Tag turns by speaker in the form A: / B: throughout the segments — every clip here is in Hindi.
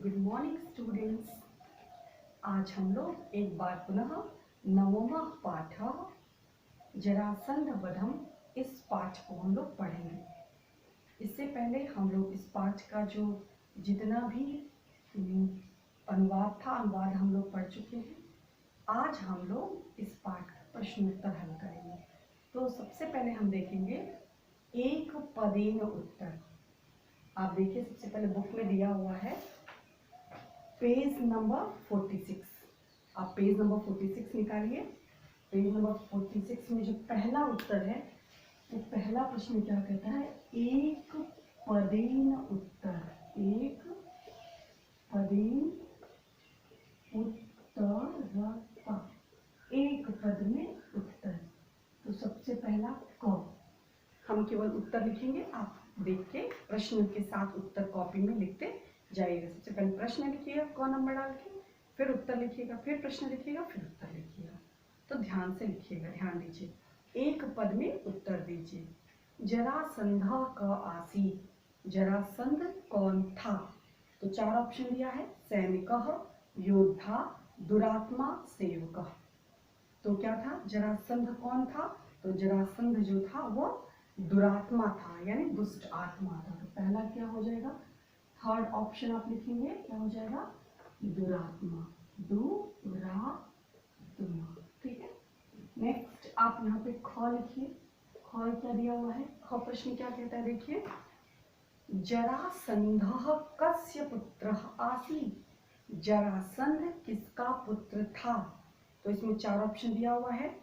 A: Good morning students. आज हम लोग एक बार पुनः नवमा पाठ जरासंध वधम इस पाठ को हम लोग पढ़ेंगे। इससे पहले हम लोग इस पाठ का जो जितना भी अनुवाद था अनुवाद हम लोग पढ़ चुके हैं। आज हम लोग इस पाठ का प्रश्नोत्तर हल करेंगे। तो सबसे पहले हम देखेंगे एक पदेन उत्तर। आप देखिए, सबसे पहले बुक में दिया हुआ है पेज नंबर 46। आप पेज नंबर 46 निकालिए। पेज नंबर 46 में जो पहला उत्तर है वो पहला प्रश्न क्या कहता है? एक पदेन उत्तर। एक पदेन उत्तरता, एक पद में उत्तर। तो सबसे पहला क, हम केवल उत्तर लिखेंगे। आप देख के प्रश्न के साथ उत्तर कॉपी में लिखते जाइएगा। सबसे पहले प्रश्न लिखिएगा क नंबर डाल के, फिर उत्तर लिखिएगा, फिर प्रश्न लिखिएगा, फिर उत्तर लिखिएगा। तो ध्यान से लिखिएगा, ध्यान दीजिए। एक पद में उत्तर दीजिए। जरासंध का आसी, जरासंध कौन था? तो चार ऑप्शन दिया है, सैनिकः, योद्धा, दुरात्मा, सेवकः। तो क्या था? जरासंध कौन था? तो जरासंध जो था वो दुरात्मा था, यानी दुष्ट आत्मा था। तो पहला क्या हो जाएगा? थर्ड ऑप्शन आप लिखेंगे, क्या हो जाएगा? दुरात्मा, दुरात्मा। ठीक है। नेक्स्ट आप यहाँ पे ख लिखिए। ख क्या दिया हुआ है? ख प्रश्न क्या कहता है, देखिए। जरासंधः कस्य पुत्रः आसीत्? जरासंध किसका पुत्र था? तो इसमें चार ऑप्शन दिया हुआ है,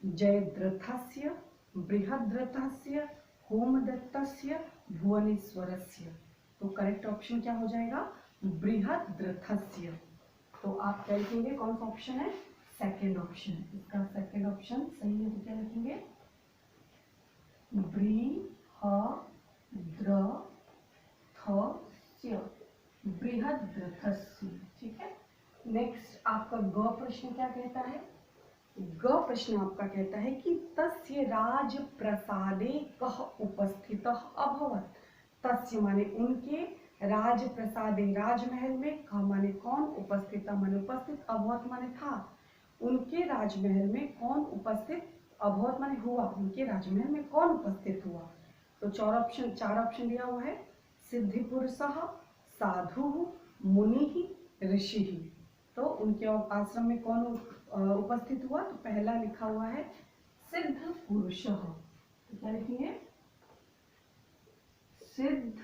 A: जयद्रथस्य, बृहद्रथस्य, होमदत्तस्य, भुवनेश्वरस्य। तो करेक्ट ऑप्शन क्या हो जाएगा? बृहद्रथस्य। तो आप क्या लिखेंगे? कौन सा ऑप्शन है? Second option. इसका सेकेंड ऑप्शन सही है तो क्या लिखेंगे? बृहद्रथस्य। ठीक है। नेक्स्ट आपका ग प्रश्न क्या कहता है? ग प्रश्न आपका कहता है कि तस्य राज प्रसादे कः उपस्थितः अभवत्? तस्य माने उनके, राज प्रसादे राजमहल में, कः माने कौन, उपस्थितः माने उपस्थित, अभवत् माने था। उनके राजमहल में कौन उपस्थित, अभवत् माने हुआ, उनके राजमहल में कौन उपस्थित हुआ? तो चार ऑप्शन दिया हुआ है, सिद्धि पुरुषः, साधु, मुनि, ऋषि। तो उनके आश्रम में कौन उपस्थित हुआ? तो पहला लिखा हुआ है सिद्ध पुरुष। तो क्या लिखेंगे? सिद्ध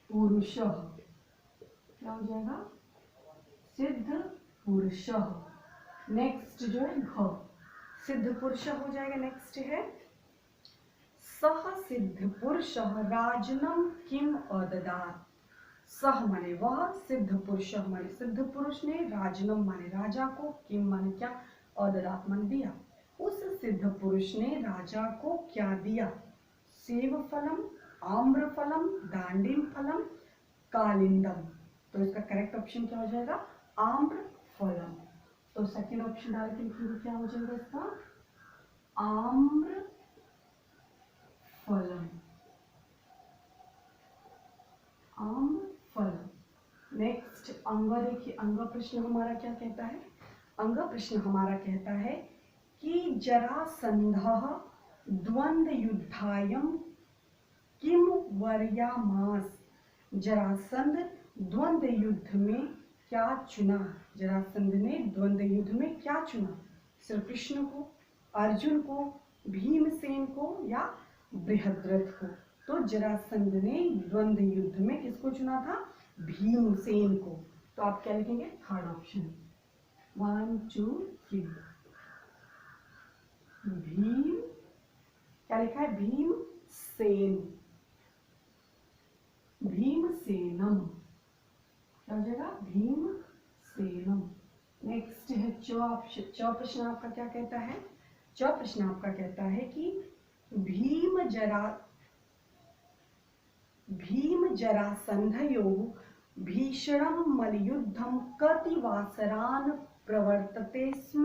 A: पुरुष। क्या हो जाएगा? सिद्ध पुरुष। नेक्स्ट जो है घ, सिद्ध पुरुष हो जाएगा। नेक्स्ट है सह सिद्ध पुरुष राजनम किम अददात्? सह माने वह, सिद्ध पुरुष माने सिद्ध पुरुष ने, राजनम माने राजा को, किम माने क्या, अददात् माने दिया। उस सिद्ध पुरुष ने राजा को क्या दिया? सेव फलम, आम्र फलम, दांडिम फलम, कालिंदम। तो इसका करेक्ट ऑप्शन क्या हो जाएगा? आम्र फलम। तो सेकेंड ऑप्शन डाल के लिखिए, क्या हो जाएगा इसका? आम्र फलम, आम्र फलम। नेक्स्ट अंग देखिए। अंग प्रश्न हमारा क्या कहता है? अंग प्रश्न हमारा कहता है कि जरासंधः द्वंद्व युद्धायं किम वर्यामास? जरासंध द्वंद्व युद्ध में क्या चुना? जरासंध ने द्वंद्व युद्ध में क्या चुना? श्री कृष्ण को, अर्जुन को, भीमसेन को या बृहद्रथ को? तो जरासंध ने द्वंद्व युद्ध में किसको चुना था? भीमसेन को। तो आप क्या लिखेंगे? Third option. 1 2 3 भीम, क्या लिखा है? भीमसेन, भीमसेनम। क्या हो जाएगा? भीमसेनम। नेक्स्ट है च ऑप्शन। च प्रश्न आपका क्या कहता है? च प्रश्न आपका कहता है कि भीम जरासंधयोः भीषणं मल्लयुद्धं कति वासरान् प्रवर्तते स्म?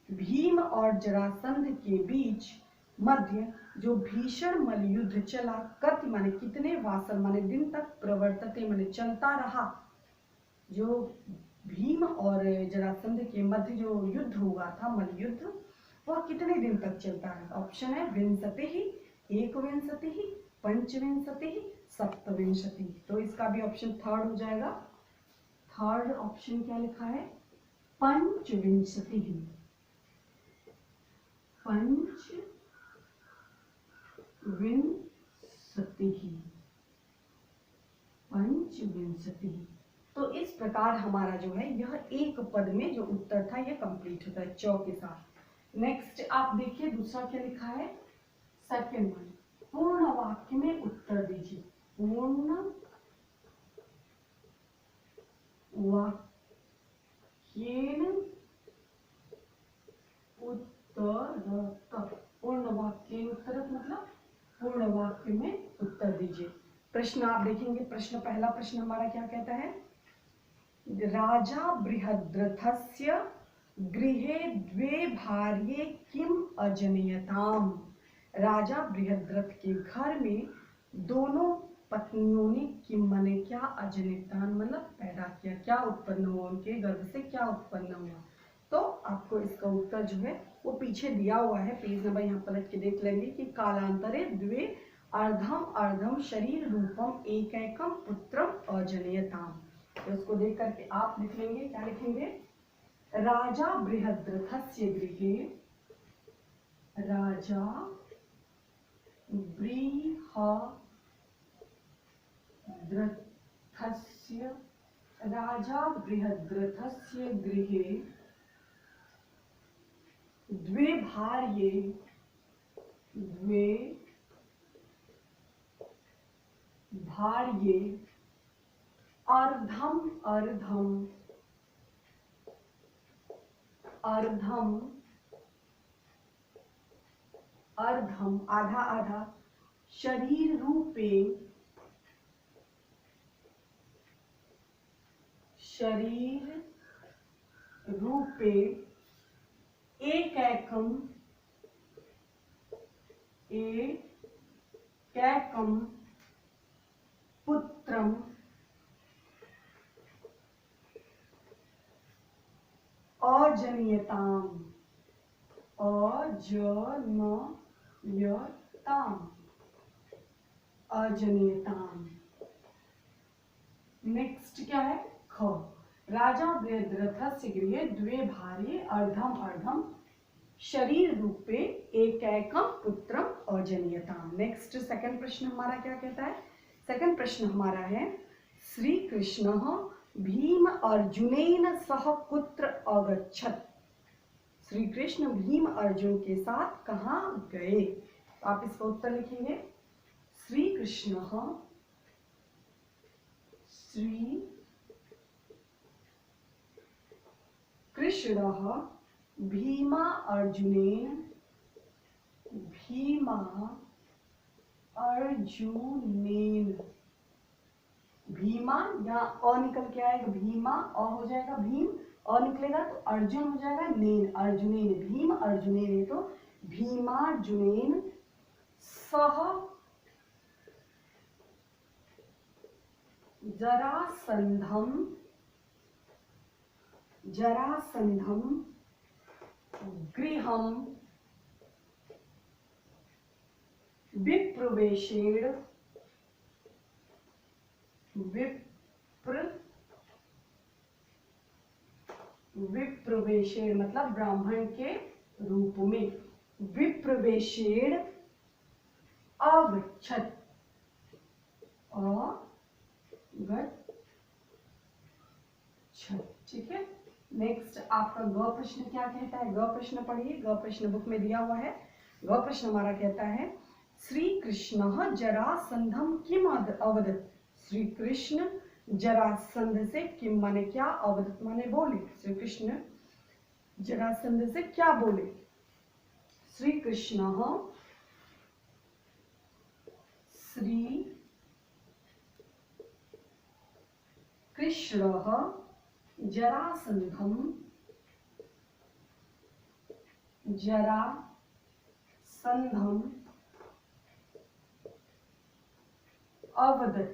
A: भीम और जरासंध के बीच मध्य जो भीषण मलयुद्ध चला, कति माने कितने, वासन माने दिन तक, प्रवर्तते माने चलता रहा। जो भीम और जरासंध के मध्य जो युद्ध हुआ था, मलयुद्ध, वह कितने दिन तक चलता है? ऑप्शन है विंशतिः, एकविंशतिः, पंचविंशतिः, सप्तविंशतिः। तो इसका भी ऑप्शन थर्ड हो जाएगा। थर्ड ऑप्शन क्या लिखा है? पंचविंशतिः। पंचविंशतिः। तो इस प्रकार हमारा जो है यह एक पद में जो उत्तर था यह कंप्लीट होता है चौ के साथ। नेक्स्ट आप देखिए दूसरा क्या लिखा है, सेकंड वन, पूर्ण वाक्य में उत्तर दीजिए। पूर्ण वाक्येन उत्तरत। पूर्ण वाक्येन उत्तरत मतलब पूर्ण वाक्य में उत्तर दीजिए। प्रश्न आप देखेंगे, प्रश्न पहला प्रश्न हमारा क्या कहता है? राजा बृहद्रथस्य गृहे द्वे भार्ये किम अजनयताम। राजा बृहद्रथ के घर में दोनों पत्नियों ने किम माने क्या, अजनयतान मतलब पैदा किया, क्या उत्पन्न हुआ, उनके गर्भ से क्या उत्पन्न हुआ। तो आपको इसका उत्तर जो है वो पीछे दिया हुआ है, पेज नंबर यहाँ पलट के देख लेंगे कि कालांतरे द्वे अर्धम अर्धम शरीर रूपम एकैकम पुत्रम अजनयताम। तो इसको देख करके आप लिख लेंगे, क्या लिखेंगे? राजा बृहद्रथस्य गृहे, राजा बृहद्रथस्य गृहे द्वे भार्ये अर्धम अर्धम आधा आधा शरीर रूपे एकैकम पुत्रम अजनयताम। नेक्स्ट क्या है? ख, राजा बृहद्रथस्य गृहे द्वे भार्ये अर्धम अर्धम शरीर रूपे एकैकम पुत्रम अजनयताम। नेक्स्ट सेकंड प्रश्न हमारा क्या कहता है? सेकंड प्रश्न हमारा है, श्री कृष्ण भीम अर्जुनेन सह कुत्र अगच्छत्। श्री कृष्ण भीम अर्जुन के साथ कहाँ गए? तो आप इसका उत्तर लिखेंगे, श्री कृष्ण भीमा अर्जुनेन भीमा यहाँ अ निकल के आएगा, भीमा अ हो जाएगा, भीम अ निकलेगा तो अर्जुन हो जाएगा, नेन अर्जुनेन, भीम अर्जुनेन, तो भीमार्जुनेन सह जरासंधम गृहम विप्रवेशेण मतलब ब्राह्मण के रूप में, विप्रवेशेण अगच्छत्। ठीक है। नेक्स्ट आपका ग प्रश्न क्या कहता है? ग प्रश्न पढ़िए, ग प्रश्न बुक में दिया हुआ है। ग प्रश्न हमारा कहता है, श्री कृष्ण जरासंधम किम अवदत्। श्री कृष्ण जरासंध से किम माने क्या, अवदत् माने बोले। श्री कृष्ण जरासंध से क्या बोले? श्री कृष्ण जरासंधम संधम अवदत्,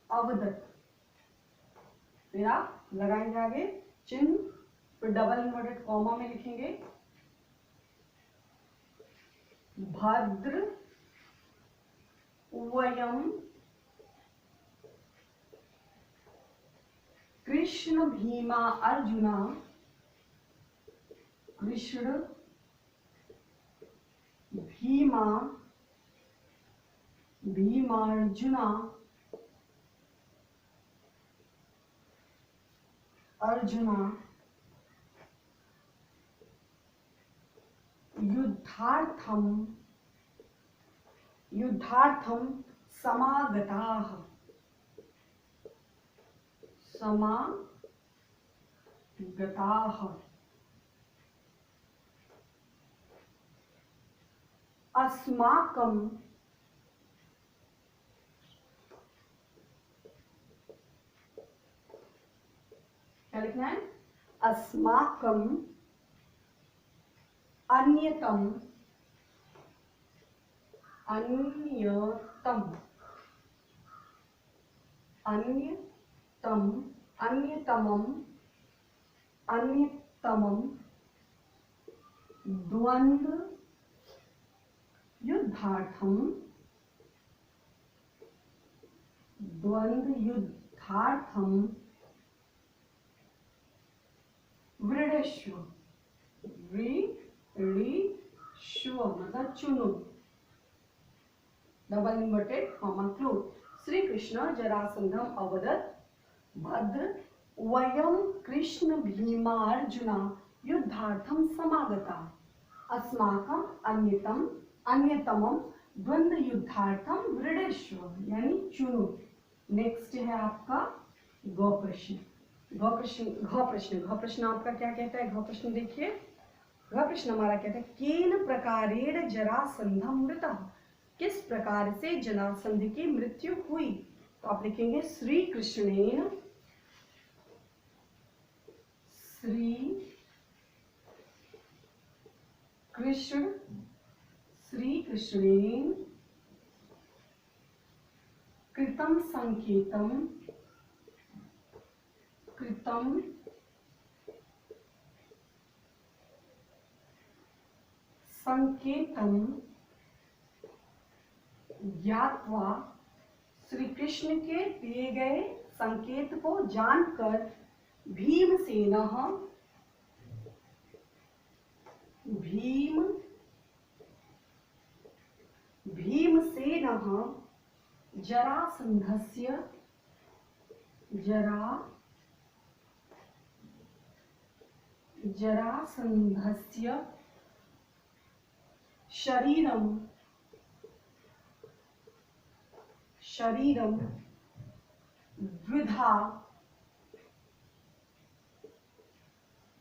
A: अवदत्। फिर आप लगाएंगे आगे चिन्ह, फिर डबल इन्वर्टेड कॉमा में लिखेंगे भद्र वयम कृष्ण भीमा अर्जुना, कृष्ण भीमा भीमार्जुना अर्जुना युद्धार्थम युद्धार्थम समागताः, समागताः। अस्माकं क्या लिखना है? अस्माकं अन्यतम अन्यतम अन्यतम अन्यतमम अन्यतमम द्वंद्व युद्धार्थम वृणीष्व, मतलब चुनो, double inverted comma close. Shri Krishna जरासंधम अवदत् भद्र वयम कृष्ण भीमार्जुना युद्धार्थम समागता, अस्माकं अन्यतमम द्वंद्व युद्धार्थम वृणीष्व, यानी चुनो। नेक्स्ट है आपका ग प्रश्न। घ प्रश्न आपका क्या कहता है? घ प्रश्न देखिए, घ प्रश्न हमारा कहता है केन प्रकारेण जरासंधम मृतः, किस प्रकार से जरासंध की मृत्यु हुई? तो आप लिखेंगे श्री कृष्णेन कृतं संकेतम ज्ञात्वा, श्री कृष्ण के दिए गए संकेत को जानकर भीमसेनः जरासंधस्य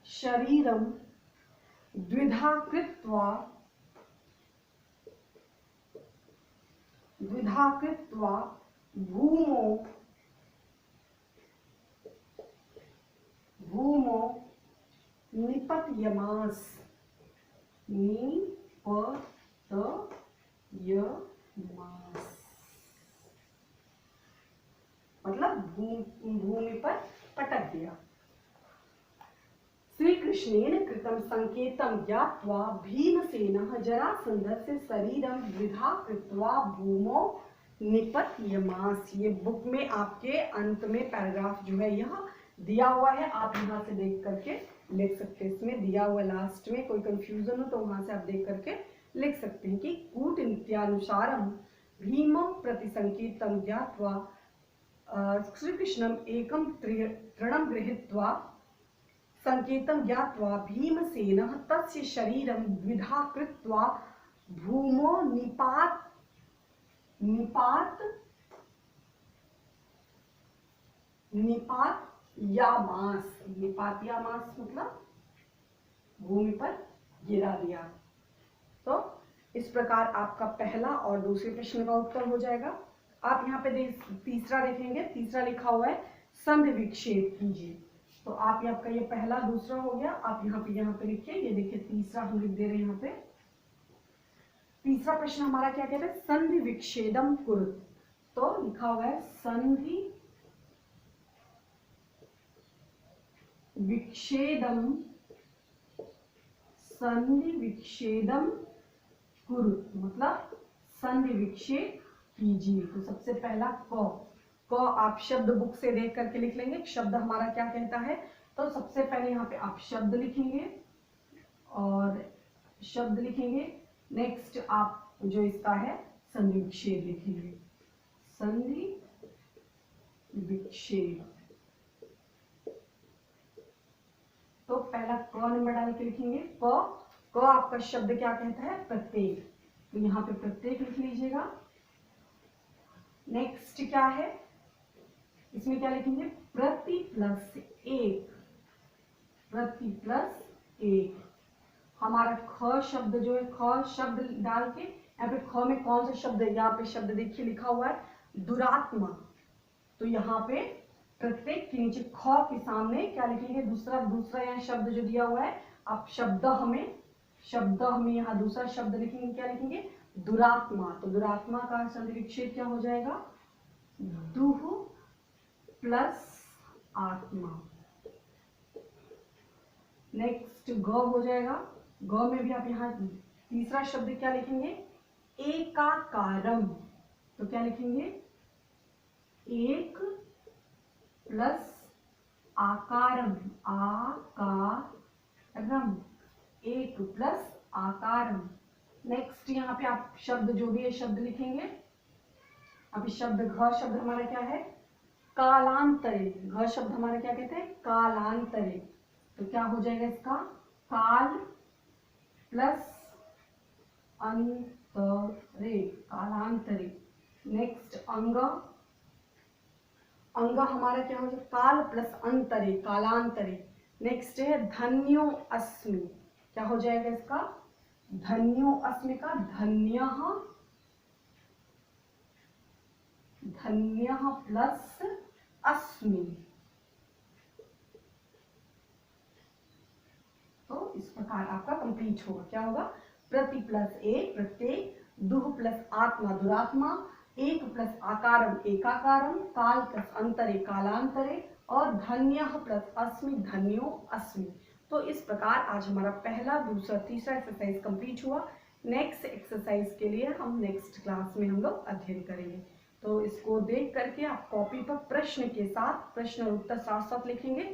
A: शरीरम द्विधा कृत्वा भूमो निपतयमास, मतलब भूमि पर पटक दिया। श्री कृष्णेन कृतं संकेतं ज्ञात्वा भीमसेनः जरासंधस्य शरीरं द्विधा कृत्वा भूमौ निपतयमास। ये बुक में आपके अंत में पैराग्राफ जो है यह दिया हुआ है, आप यहाँ से देख करके लिख सकते हैं। इसमें दिया हुआ लास्ट में कोई कंफ्यूजन हो तो वहां से आप देख करके लिख सकते हैं कि कूटनीत्यानुसारम भीमं प्रति संकेतं ज्ञात्वा श्रीकृष्णम एकं तृणं गृहीत्वा संकेतं ज्ञात्वा भीमसेनः तस्य शरीरं द्विधा कृत्वा भूमौ निपातयामास मतलब भूमि पर गिरा दिया। तो इस प्रकार आपका पहला और दूसरे प्रश्न का उत्तर हो जाएगा। आप यहाँ पे तीसरा देखेंगे, तीसरा लिखा हुआ है संधि विक्षेप कीजिए। तो आप आपका ये पहला दूसरा हो गया। आप यहाँ पे लिखिए। ये देखिए तीसरा हम लिख दे रहे हैं यहाँ पे। तीसरा प्रश्न हमारा क्या कहता है, संधि विच्छेदम कुरुत। तो लिखा हुआ है संधि विच्छेदम, संधि विच्छेदम कुरुत मतलब संधि विच्छेद कीजिए। तो सबसे पहला क आप शब्द बुक से देख करके लिख लेंगे शब्द हमारा क्या कहता है। तो सबसे पहले यहाँ पे आप शब्द लिखेंगे और शब्द लिखेंगे। नेक्स्ट आप जो इसका है संधि विच्छेद लिखेंगे, संधि विच्छेद। तो पहला क नंबर डाल के लिखेंगे। क आपका शब्द क्या कहता है, प्रत्येक। तो यहाँ पे प्रत्येक लिख लीजिएगा। नेक्स्ट क्या है, इसमें क्या लिखेंगे, प्रति प्लस एक, प्रति प्लस एक। हमारा ख शब्द जो है, ख शब्द डाल के यहाँ पे ख में कौन सा शब्द है, यहाँ पे शब्द देखिए लिखा हुआ है दुरात्मा। तो यहाँ पे प्रत्येक के नीचे ख के सामने क्या लिखेंगे, दूसरा यहाँ शब्द जो दिया हुआ है। आप शब्द हमें यहाँ दूसरा शब्द लिखेंगे, क्या लिखेंगे, दुरात्मा। तो दुरात्मा का संधि विच्छेद क्या हो जाएगा, दुह प्लस आत्मा। नेक्स्ट ग हो जाएगा। ग में भी आप यहाँ तीसरा शब्द क्या लिखेंगे, एकाकारम। तो क्या लिखेंगे, एक प्लस आकारम, आकारम, एक प्लस आकारम। नेक्स्ट यहाँ पे आप शब्द जो भी है शब्द लिखेंगे। अभी शब्द घ शब्द हमारा क्या है, कालांतरे। घ शब्द हमारा क्या कहते हैं, कालांतरे। तो क्या हो जाएगा इसका, काल प्लस अंतरे, कालांतरे। नेक्स्ट अंग, अंग हमारा क्या हो जाएगा, काल प्लस अंतरे, कालांतरे। नेक्स्ट है धन्यो अस्मि। क्या हो जाएगा इसका, धन्यो अस्मि का धन्यः, धन्यः प्लस अस्मि। तो इस प्रकार आपका कंप्लीट होगा। क्या होगा, प्रति प्लस एक प्रत्येक, दुह प्लस आत्मा दुरात्मा, एक प्लस आकारम एकाकारम, काल प्लस अंतरे कालांतरे, और धन्य प्लस अस्मि धन्यो अस्मि। तो इस प्रकार आज हमारा पहला दूसरा तीसरा एक्सरसाइज कंप्लीट हुआ। नेक्स्ट एक्सरसाइज के लिए हम नेक्स्ट क्लास में हम लोग अध्ययन करेंगे। तो इसको देख करके आप कॉपी पर प्रश्न के साथ प्रश्न और उत्तर साथ साथ लिखेंगे।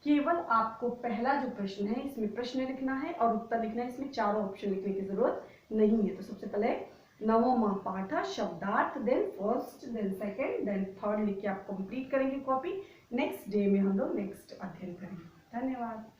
A: केवल आपको पहला जो प्रश्न है इसमें प्रश्न लिखना है और उत्तर लिखना है। इसमें चारों ऑप्शन लिखने की जरूरत नहीं है। तो सबसे पहले नवमा पाठ शब्दार्थ, then first, then second, then third लिख के आप कंप्लीट करेंगे कॉपी। नेक्स्ट डे में हम लोग नेक्स्ट अध्ययन करेंगे। धन्यवाद।